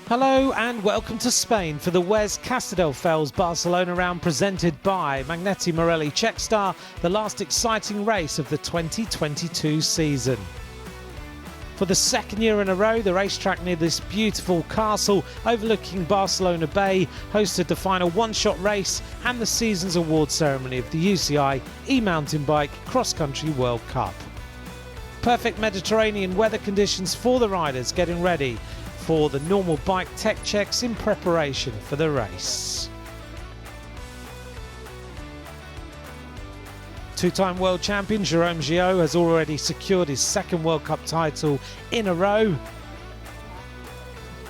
Hello and welcome to Spain for the WES Castelldefels Barcelona round presented by Magneti Morelli Checkstar, the last exciting race of the 2022 season. For the second year in a row, the racetrack near this beautiful castle overlooking Barcelona Bay hosted the final one-shot race and the season's award ceremony of the UCI e-mountain bike cross-country World Cup. Perfect Mediterranean weather conditions for the riders getting ready for the normal bike tech checks in preparation for the race. Two-time world champion Jerome Gio has already secured his second World Cup title in a row.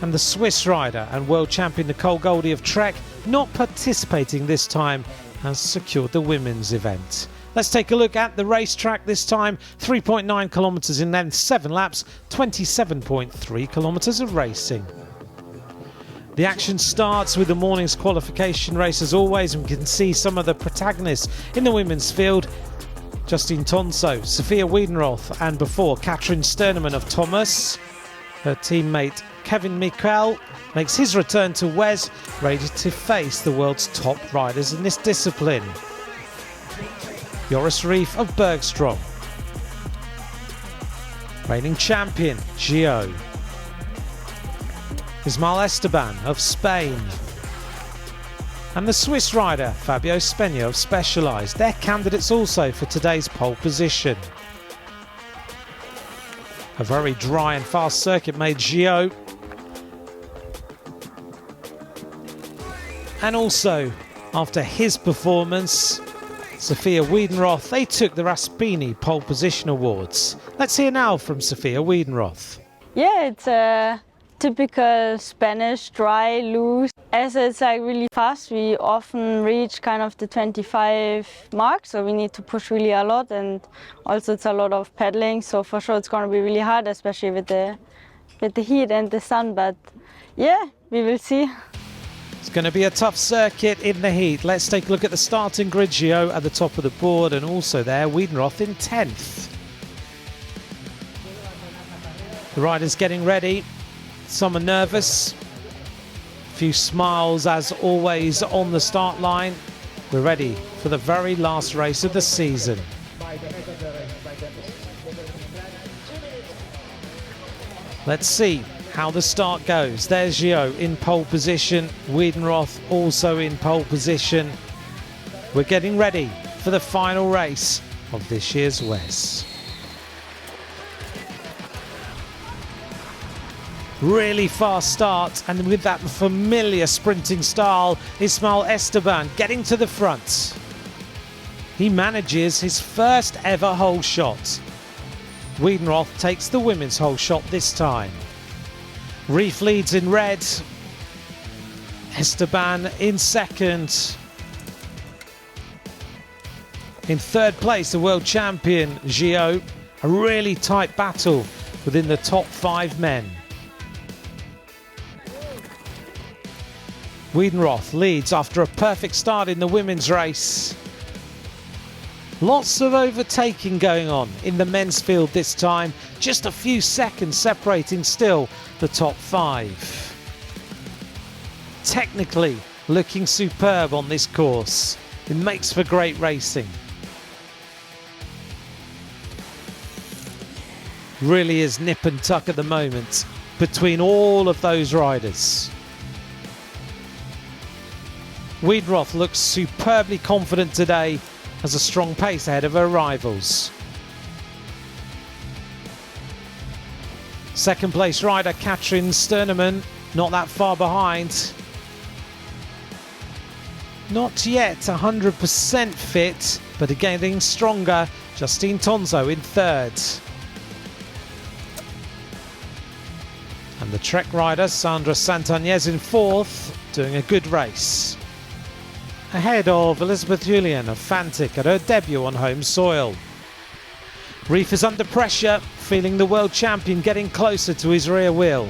And the Swiss rider and world champion Nicole Goldie of Trek, not participating this time, has secured the women's event. Let's take a look at the racetrack this time. 3.9 kilometres in length, 7 laps, 27.3 kilometres of racing. The action starts with the morning's qualification race as always, and we can see some of the protagonists in the women's field. Justine Tonso, Sophia Wiedenroth, and before Katrin Sternemann of Thomas. Her teammate Kevin Michael makes his return to WES, ready to face the world's top riders in this discipline. Joris Reef of Bergstrom. Reigning champion, Gio. Ismael Esteban of Spain. And the Swiss rider, Fabio Speña of Specialized. They're candidates also for today's pole position. A very dry and fast circuit made Gio. And also, after his performance, Sophia Wiedenroth, they took the Raspini Pole Position Awards. Let's hear now from Sophia Wiedenroth. Yeah, it's a typical Spanish, dry, loose. As it's like really fast, we often reach kind of the 25 mark, so we need to push really a lot, and also it's a lot of pedaling, so for sure it's going to be really hard, especially with the heat and the sun, but yeah, we will see. It's going to be a tough circuit in the heat. Let's take a look at the starting grid. Gio at the top of the board, and also there Wiedenroth in 10th. The riders getting ready. Some are nervous. A few smiles as always on the start line. We're ready for the very last race of the season. Let's see how the start goes. There's Gio in pole position, Wiedenroth also in pole position. We're getting ready for the final race of this year's WES. Really fast start, and with that familiar sprinting style, Ismael Esteban getting to the front. He manages his first ever whole shot. Wiedenroth takes the women's whole shot this time. Reef leads in red, Esteban in second. In third place, the world champion Gio. A really tight battle within the top 5 men. Wiedenroth leads after a perfect start in the women's race. Lots of overtaking going on in the men's field this time. Just a few seconds separating still the top 5. Technically looking superb on this course. It makes for great racing. Really is nip and tuck at the moment between all of those riders. Wiedenroth looks superbly confident today, has a strong pace ahead of her rivals. Second place rider Katrin Sternemann, not that far behind. Not yet 100% fit, but getting stronger. Justine Tonso in third. And the Trek rider Sandra Santagnès in fourth, doing a good race. Ahead of Elizabeth Julian of Fantic at her debut on home soil. Reef is under pressure, feeling the world champion getting closer to his rear wheel.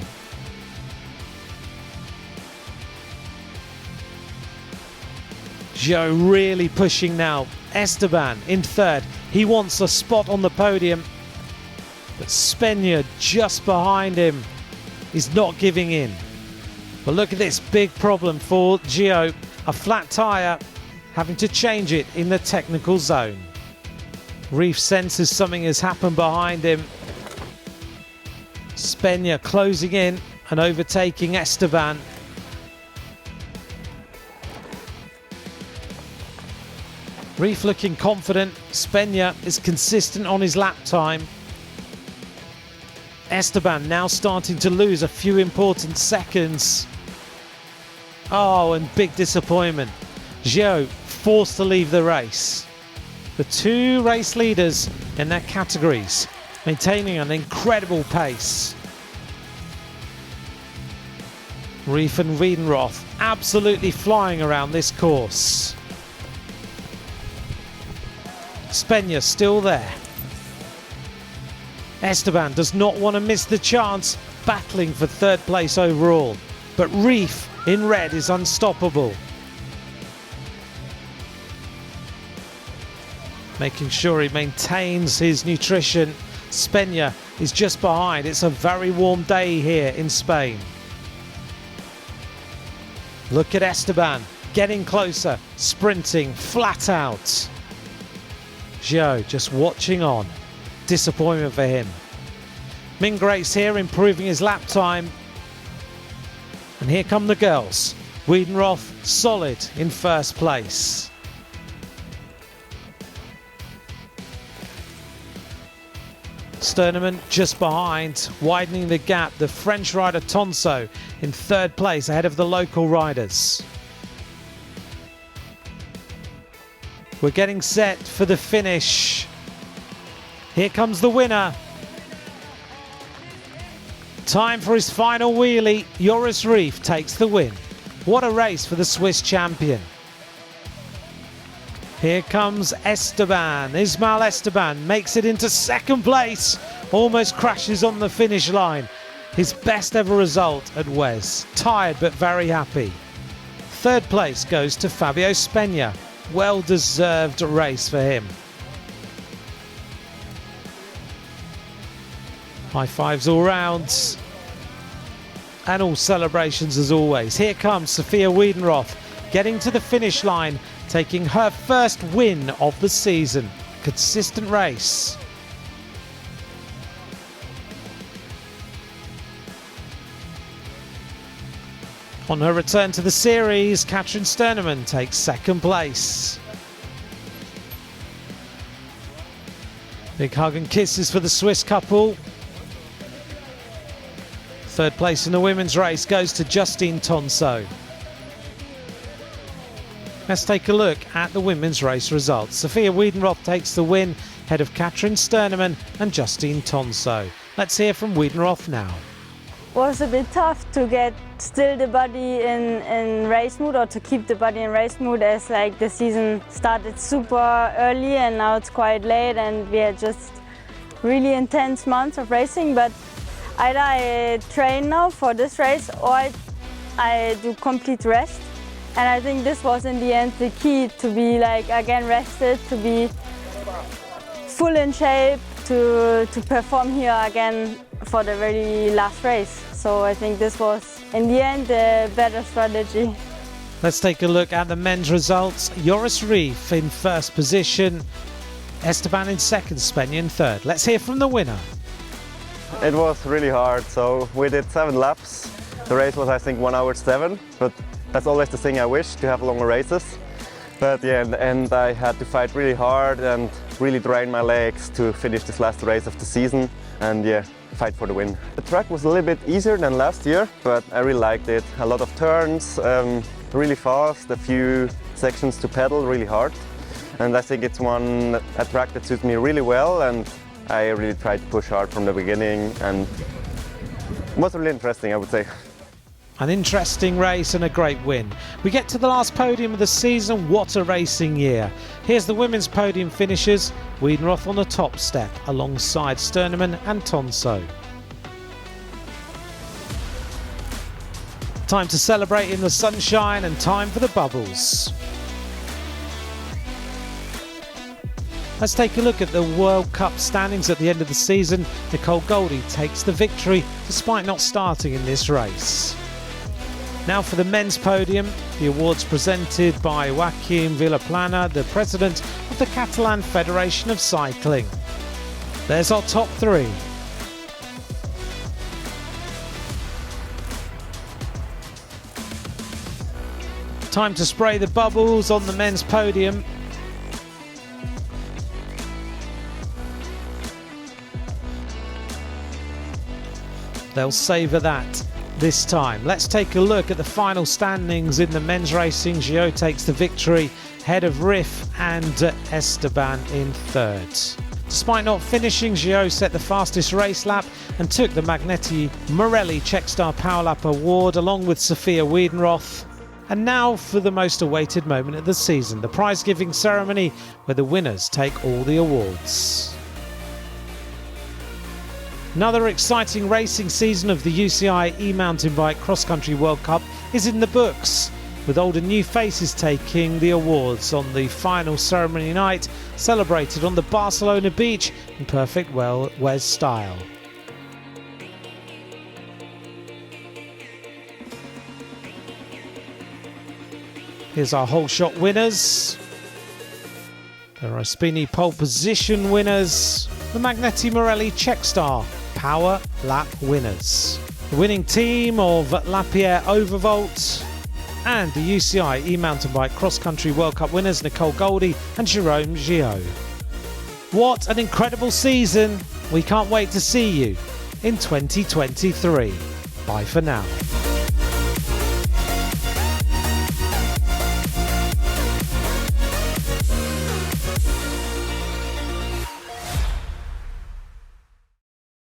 Gio really pushing now. Esteban in third. He wants a spot on the podium, but Speña just behind him is not giving in. But look at this big problem for Gio. A flat tyre, having to change it in the technical zone. Reef senses something has happened behind him. Spenya closing in and overtaking Esteban. Reef looking confident. Spenya is consistent on his lap time. Esteban now starting to lose a few important seconds. Oh, and big disappointment. Gio forced to leave the race. The two race leaders in their categories maintaining an incredible pace. Reef and Wiedenroth absolutely flying around this course. Spenya still there. Esteban does not want to miss the chance, battling for third place overall. But Reef in red is unstoppable. Making sure he maintains his nutrition. Spenya is just behind. It's a very warm day here in Spain. Look at Esteban getting closer, sprinting flat out. Gio just watching on. Disappointment for him. Mingrace here improving his lap time. And here come the girls. Wiedenroth solid in first place. Sternemann just behind, widening the gap. The French rider Tonso in third place ahead of the local riders. We're getting set for the finish. Here comes the winner. Time for his final wheelie. Joris Reef takes the win. What a race for the Swiss champion. Here comes Esteban. Ismael Esteban makes it into second place. Almost crashes on the finish line. His best ever result at Wes. Tired but very happy. Third place goes to Fabio Spenya. Well-deserved race for him. High fives all round. And all celebrations as always. Here comes Sophia Wiedenroth getting to the finish line, taking her first win of the season. Consistent race. On her return to the series, Katrin Sternemann takes second place. Big hug and kisses for the Swiss couple. Third place in the women's race goes to Justine Tonso. Let's take a look at the women's race results. Sophia Wiedenroth takes the win, ahead of Katrin Sternemann and Justine Tonso. Let's hear from Wiedenroth now. Was a bit tough to get still the body in race mood, or to keep the body in race mood, as like the season started super early and now it's quite late and we had just really intense months of racing. But either I train now for this race or I do complete rest, and I think this was in the end the key, to be like again rested, to be full in shape, to perform here again for the very last race. So I think this was in the end a better strategy. Let's take a look at the men's results. Joris Reef in first position, Esteban in second, Spenya in third. Let's hear from the winner. It was really hard, so we did 7 laps. The race was, I think, 1 hour 7, but that's always the thing I wish, to have longer races. But yeah, in the end I had to fight really hard and really drain my legs to finish this last race of the season and yeah, fight for the win. The track was a little bit easier than last year, but I really liked it. A lot of turns, really fast, a few sections to pedal really hard. And I think it's a track that suits me really well, and I really tried to push hard from the beginning, and it was really interesting, I would say. An interesting race and a great win. We get to the last podium of the season. What a racing year. Here's the women's podium finishers. Wiedenroth on the top step alongside Sternemann and Tonso. Time to celebrate in the sunshine and time for the bubbles. Let's take a look at the World Cup standings at the end of the season. Nicole Goldie takes the victory despite not starting in this race. Now for the men's podium, the awards presented by Joaquim Vilaplana, the president of the Catalan Federation of Cycling. There's our top three. Time to spray the bubbles on the men's podium. They'll savour that this time. Let's take a look at the final standings in the men's racing. Gio takes the victory, ahead of Riff and Esteban in third. Despite not finishing, Gio set the fastest race lap and took the Magneti Morelli Checkstar Power Lap Award along with Sophia Wiedenroth. And now for the most awaited moment of the season, the prize-giving ceremony where the winners take all the awards. Another exciting racing season of the UCI e-mountain bike cross-country World Cup is in the books, with old and new faces taking the awards on the final ceremony night, celebrated on the Barcelona beach in perfect Wes style. Here's our whole shot winners. The Raspini pole position winners. The Magneti Morelli Checkstar Power Lap winners. The winning team of Lapierre Overvolt. And the UCI e-mountain bike cross-country World Cup winners Nicole Goldie and Jerome Gio. What an incredible season. We can't wait to see you in 2023. Bye for now.